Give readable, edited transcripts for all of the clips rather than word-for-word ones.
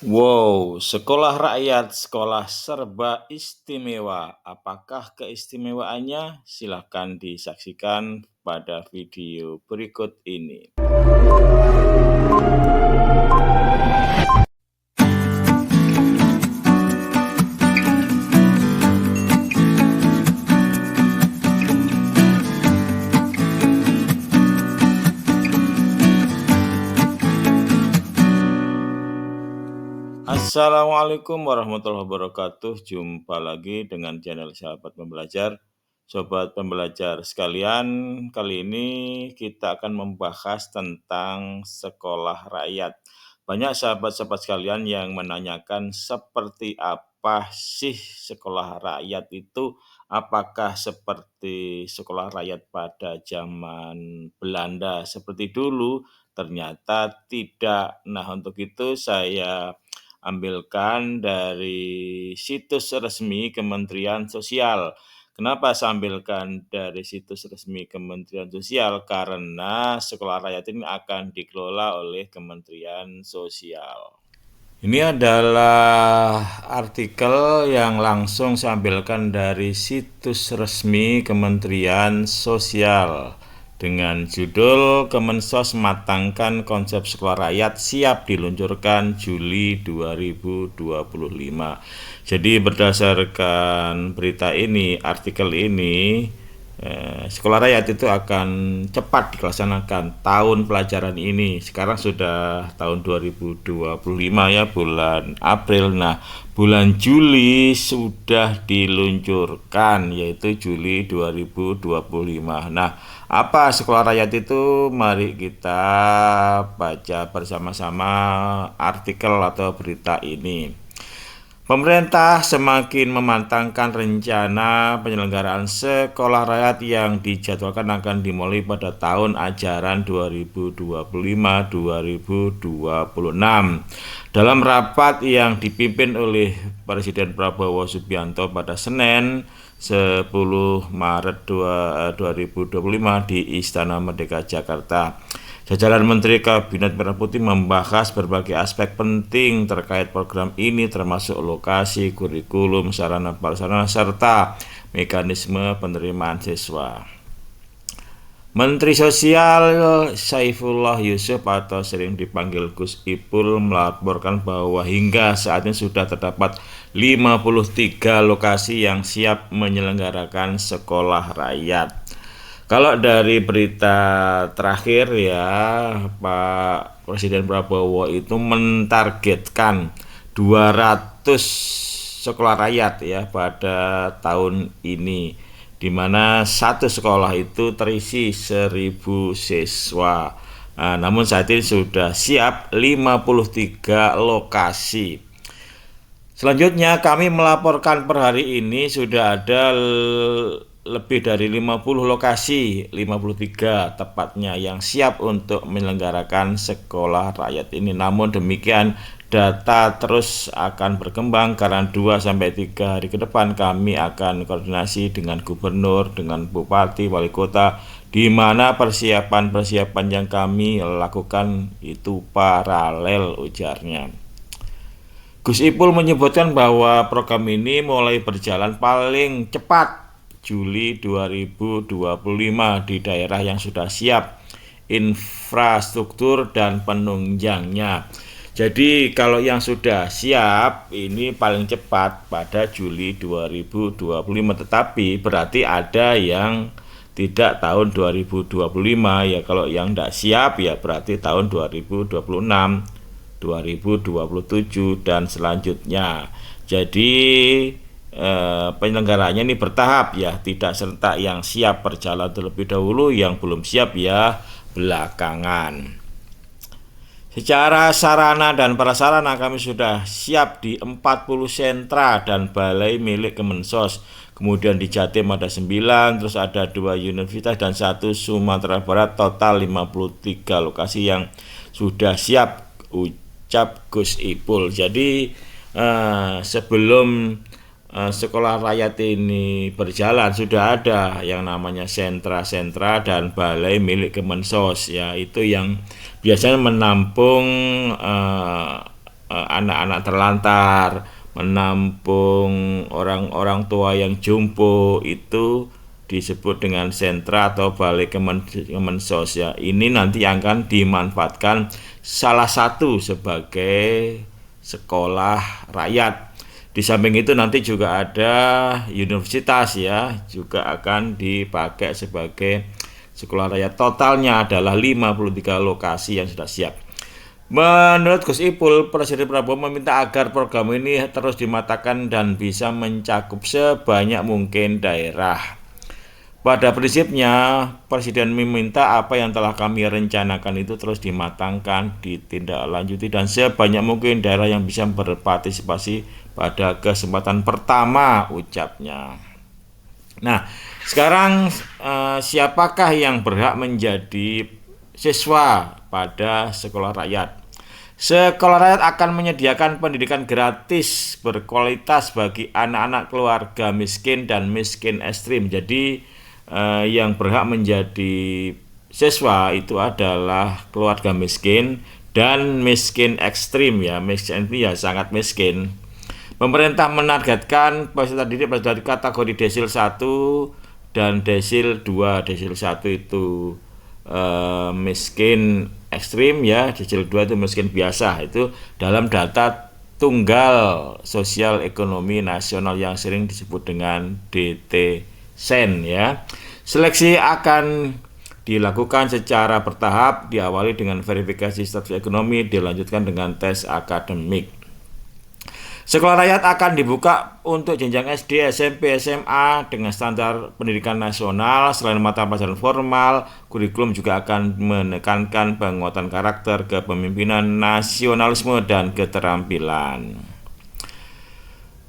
Wow, sekolah rakyat, sekolah serba istimewa. Apakah keistimewaannya? Silahkan disaksikan pada video berikut ini. Assalamualaikum warahmatullahi wabarakatuh. Jumpa lagi dengan channel Sahabat Pembelajar. Sobat pembelajar sekalian, kali ini kita akan membahas tentang sekolah rakyat. Banyak sahabat-sahabat sekalian yang menanyakan seperti apa sih sekolah rakyat itu? Apakah seperti sekolah rakyat pada zaman Belanda seperti dulu? Ternyata tidak. Nah, untuk itu saya ambilkan dari situs resmi Kementerian Sosial. Kenapa saya ambilkan dari situs resmi Kementerian Sosial? Karena sekolah rakyat ini akan dikelola oleh Kementerian Sosial. Ini adalah artikel yang langsung saya ambilkan dari situs resmi Kementerian Sosial dengan judul Kemensos matangkan konsep sekolah rakyat siap diluncurkan Juli 2025. Jadi berdasarkan berita ini, artikel ini, sekolah rakyat itu akan cepat dilaksanakan tahun pelajaran ini. Sekarang sudah tahun 2025 ya, bulan April. Nah, bulan Juli sudah diluncurkan, yaitu Juli 2025. Nah, apa sekolah rakyat itu? Mari kita baca bersama-sama artikel atau berita ini. Pemerintah semakin memantangkan rencana penyelenggaraan sekolah rakyat yang dijadwalkan akan dimulai pada tahun ajaran 2025-2026. Dalam rapat yang dipimpin oleh Presiden Prabowo Subianto pada Senin 10 Maret 2025 di Istana Merdeka Jakarta. Jajaran Menteri Kabinet Merah Putih membahas berbagai aspek penting terkait program ini, termasuk lokasi, kurikulum, sarana prasarana, serta mekanisme penerimaan siswa. Menteri Sosial Saifullah Yusuf atau sering dipanggil Gus Ipul melaporkan bahwa hingga saat ini sudah terdapat 53 lokasi yang siap menyelenggarakan sekolah rakyat. Kalau dari berita terakhir ya, Pak Presiden Prabowo itu mentargetkan 200 sekolah rakyat ya pada tahun ini, di mana satu sekolah itu terisi 1.000 siswa. Nah, namun saat ini sudah siap 53 lokasi. Selanjutnya kami melaporkan per hari ini sudah ada lebih dari 50 lokasi, 53 tepatnya, yang siap untuk menyelenggarakan sekolah rakyat ini. Namun demikian, data terus akan berkembang karena 2-3 hari ke depan kami akan koordinasi dengan gubernur, dengan bupati, wali kota, di mana persiapan-persiapan yang kami lakukan itu paralel, ujarnya. Gus Ipul menyebutkan bahwa program ini mulai berjalan paling cepat Juli 2025 di daerah yang sudah siap infrastruktur dan penunjangnya. Jadi kalau yang sudah siap ini paling cepat pada Juli 2025, tetapi berarti ada yang tidak tahun 2025 ya. Kalau yang tidak siap ya berarti tahun 2026, 2027 dan selanjutnya. Jadi penyelenggaraannya ini bertahap ya, tidak serentak. Yang siap berjalan terlebih dahulu, yang belum siap ya belakangan. Secara sarana dan prasarana kami sudah siap di 40 sentra dan balai milik Kemensos. Kemudian di Jatim ada 9, terus ada 2 universitas dan 1 Sumatera Barat, total 53 lokasi yang sudah siap, ucap Gus Ipul. Jadi sebelum sekolah rakyat ini berjalan sudah ada yang namanya sentra-sentra dan balai milik Kemensos ya, itu yang biasanya menampung anak-anak terlantar, menampung orang-orang tua yang jompo, itu disebut dengan sentra atau balai Kemensos ya. Ini nanti akan dimanfaatkan salah satu sebagai sekolah rakyat. Di samping itu nanti juga ada universitas ya, juga akan dipakai sebagai sekolah rakyat. Totalnya adalah 53 lokasi yang sudah siap. Menurut Gus Ipul, Presiden Prabowo meminta agar program ini terus dimatangkan dan bisa mencakup sebanyak mungkin daerah. Pada prinsipnya, Presiden meminta apa yang telah kami rencanakan itu terus dimatangkan, ditindaklanjuti, dan sebanyak mungkin daerah yang bisa berpartisipasi pada kesempatan pertama, ucapnya. Nah, sekarang siapakah yang berhak menjadi siswa pada sekolah rakyat? Sekolah rakyat akan menyediakan pendidikan gratis berkualitas bagi anak-anak keluarga miskin dan miskin ekstrim. Jadi yang berhak menjadi siswa itu adalah keluarga miskin dan miskin ekstrim ya. Miskin ini ya sangat miskin. Pemerintah menargetkan peserta didik dari kategori desil 1 dan desil 2. Desil 1 itu miskin ekstrim ya, desil 2 itu miskin biasa. Itu dalam data tunggal sosial ekonomi nasional yang sering disebut dengan DTSEN ya. Seleksi akan dilakukan secara bertahap, diawali dengan verifikasi status ekonomi, dilanjutkan dengan tes akademik. Sekolah rakyat akan dibuka untuk jenjang SD, SMP, SMA dengan standar pendidikan nasional. Selain mata pelajaran formal, kurikulum juga akan menekankan penguatan karakter, kepemimpinan, nasionalisme, dan keterampilan.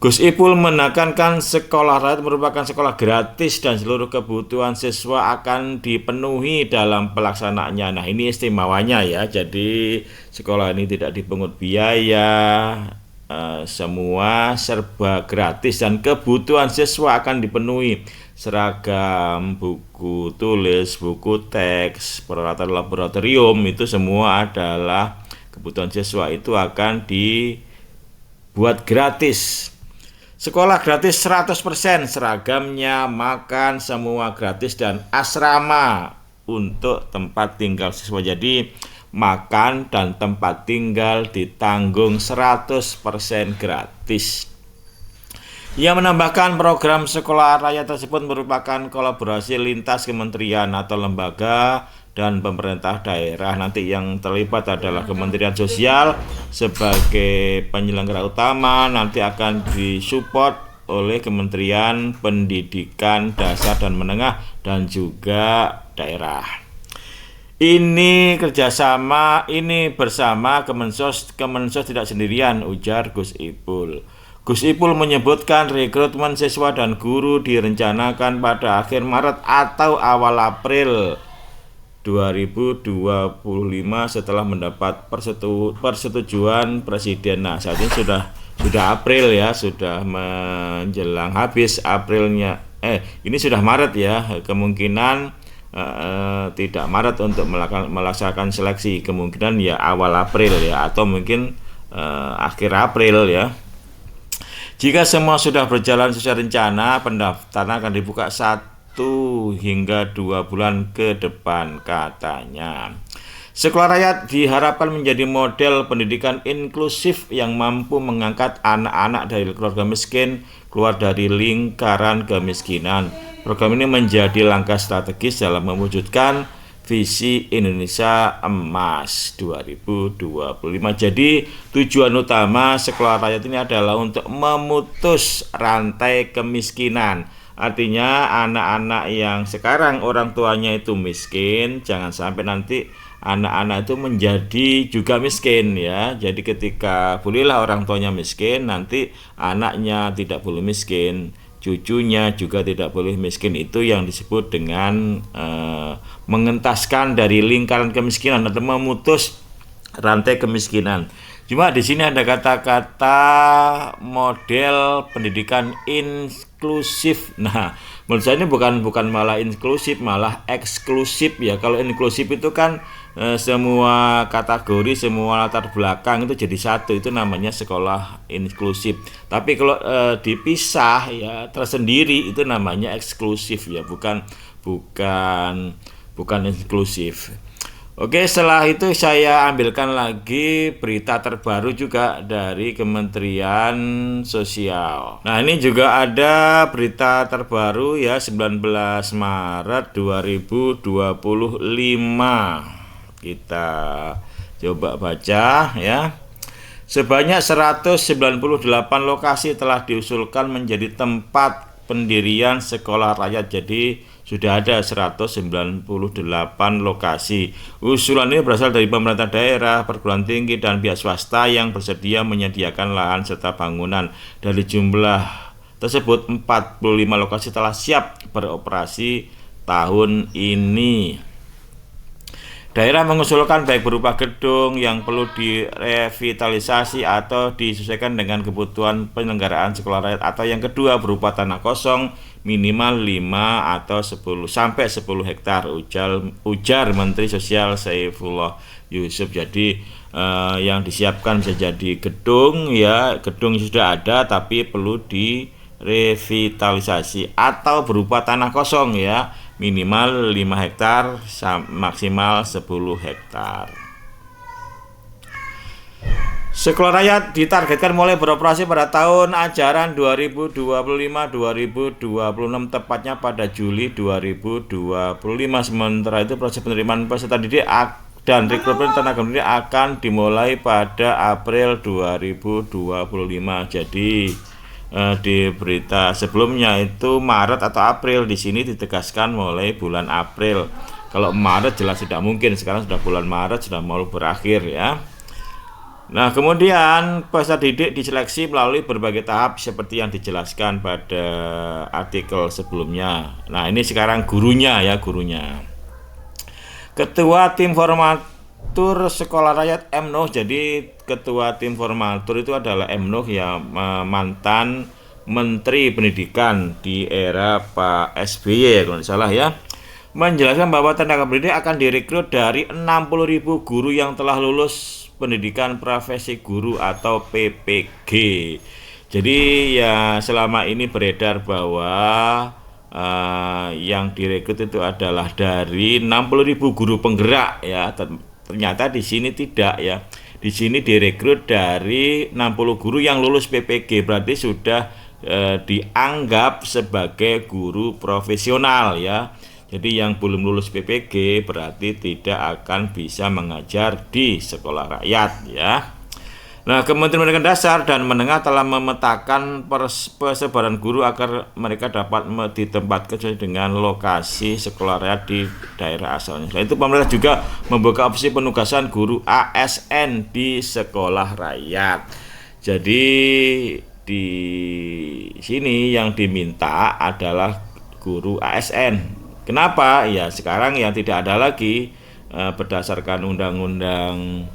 Gus Ipul menekankan sekolah rakyat merupakan sekolah gratis dan seluruh kebutuhan siswa akan dipenuhi dalam pelaksanaannya. Nah, ini istimewanya ya. Jadi sekolah ini tidak dipungut biaya, semua serba gratis dan kebutuhan siswa akan dipenuhi. Seragam, buku tulis, buku teks, peralatan laboratorium, itu semua adalah kebutuhan siswa, itu akan dibuat gratis. Sekolah gratis 100%, seragamnya, makan, semua gratis, dan asrama untuk tempat tinggal siswa. Jadi makan dan tempat tinggal ditanggung 100% gratis. Ia menambahkan program sekolah rakyat tersebut merupakan kolaborasi lintas kementerian atau lembaga dan pemerintah daerah. Nanti yang terlibat adalah Kementerian Sosial sebagai penyelenggara utama, nanti akan disupport oleh Kementerian Pendidikan Dasar dan Menengah dan juga daerah. Ini kerjasama, ini bersama Kemensos tidak sendirian, ujar Gus Ipul. Gus Ipul menyebutkan rekrutmen siswa dan guru direncanakan pada akhir Maret atau awal April 2025 setelah mendapat persetujuan Presiden. Nah, saat ini sudah April ya, sudah menjelang habis Aprilnya. Ini sudah Maret ya, kemungkinan tidak Maret untuk melaksanakan seleksi, kemungkinan ya awal April ya, atau mungkin akhir April ya. Jika semua sudah berjalan sesuai rencana, pendaftaran akan dibuka 1 hingga 2 bulan ke depan, katanya. Sekolah rakyat diharapkan menjadi model pendidikan inklusif yang mampu mengangkat anak-anak dari keluarga miskin keluar dari lingkaran kemiskinan. Program ini menjadi langkah strategis dalam mewujudkan visi Indonesia Emas 2025. Jadi tujuan utama sekolah rakyat ini adalah untuk memutus rantai kemiskinan. Artinya anak-anak yang sekarang orang tuanya itu miskin, jangan sampai nanti anak-anak itu menjadi juga miskin ya. Jadi ketika bolehlah orang tuanya miskin, nanti anaknya tidak boleh miskin, cucunya juga tidak boleh miskin. Itu yang disebut dengan mengentaskan dari lingkaran kemiskinan atau memutus rantai kemiskinan. Cuma di sini ada kata-kata model pendidikan inklusif. Nah, menurut saya ini bukan malah inklusif, malah eksklusif ya. Kalau inklusif itu kan semua kategori, semua latar belakang itu jadi satu, itu namanya sekolah inklusif. Tapi kalau dipisah ya tersendiri itu namanya eksklusif ya, bukan inklusif. Oke, setelah itu saya ambilkan lagi berita terbaru juga dari Kementerian Sosial. Nah, ini juga ada berita terbaru ya, 19 Maret 2025. Kita coba baca ya. Sebanyak 198 lokasi telah diusulkan menjadi tempat pendirian sekolah rakyat. Jadi sudah ada 198 lokasi. Usulan ini berasal dari pemerintah daerah, perguruan tinggi, dan pihak swasta yang bersedia menyediakan lahan serta bangunan. Dari jumlah tersebut, 45 lokasi telah siap beroperasi tahun ini. Daerah mengusulkan baik berupa gedung yang perlu direvitalisasi atau disesuaikan dengan kebutuhan penyelenggaraan sekolah rakyat, atau yang kedua berupa tanah kosong minimal 5 atau 10 sampai 10 hektar, ujar Menteri Sosial Saifullah Yusuf. Jadi yang disiapkan bisa jadi gedung ya, gedung sudah ada tapi perlu direvitalisasi, atau berupa tanah kosong ya, minimal 5 hektar maksimal 10 hektar. Sekolah rakyat ditargetkan mulai beroperasi pada tahun ajaran 2025-2026, tepatnya pada Juli 2025. Sementara itu proses penerimaan peserta didik dan rekrutmen tenaga pendidik akan dimulai pada April 2025. Jadi di berita sebelumnya itu Maret atau April, di sini ditegaskan mulai bulan April. Kalau Maret jelas tidak mungkin, sekarang sudah bulan Maret, sudah mau berakhir ya. Nah, kemudian peserta didik diseleksi melalui berbagai tahap seperti yang dijelaskan pada artikel sebelumnya. Nah, ini sekarang gurunya ya, gurunya. Ketua tim formatur sekolah rakyat M. Nuh. Jadi ketua tim formatur itu adalah M. Nuh ya, mantan Menteri Pendidikan di era Pak SBY kalau tidak salah ya. Menjelaskan bahwa tenaga pendidik akan direkrut dari 60.000 guru yang telah lulus pendidikan profesi guru atau PPG. Jadi ya selama ini beredar bahwa yang direkrut itu adalah dari 60.000 guru penggerak ya. Ternyata di sini tidak ya. Di sini direkrut dari 60 guru yang lulus PPG, berarti sudah dianggap sebagai guru profesional ya. Jadi yang belum lulus PPG berarti tidak akan bisa mengajar di sekolah rakyat ya. Nah, Kementerian Pendidikan Dasar dan Menengah telah memetakan persebaran guru agar mereka dapat ditempatkan sesuai dengan lokasi sekolah rakyat di daerah asalnya. Selain itu, pemerintah juga membuka opsi penugasan guru ASN di sekolah rakyat. Jadi di sini yang diminta adalah guru ASN. Kenapa? Ya sekarang yang tidak ada lagi berdasarkan undang-undang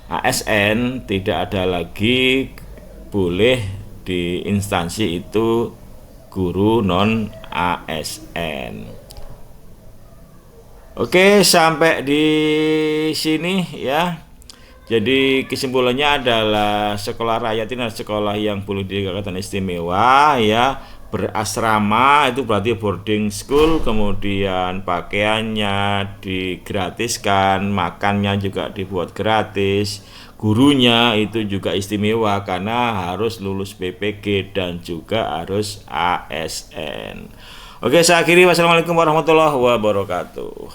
ASN, tidak ada lagi boleh di instansi itu guru non ASN. Oke, sampai di sini ya. Jadi kesimpulannya adalah sekolah rakyat ini adalah sekolah yang perlu dikatakan istimewa ya. Berasrama itu berarti boarding school, kemudian pakaiannya digratiskan, makannya juga dibuat gratis, gurunya itu juga istimewa karena harus lulus PPG dan juga harus ASN. Oke, saya akhiri. Wassalamualaikum warahmatullahi wabarakatuh.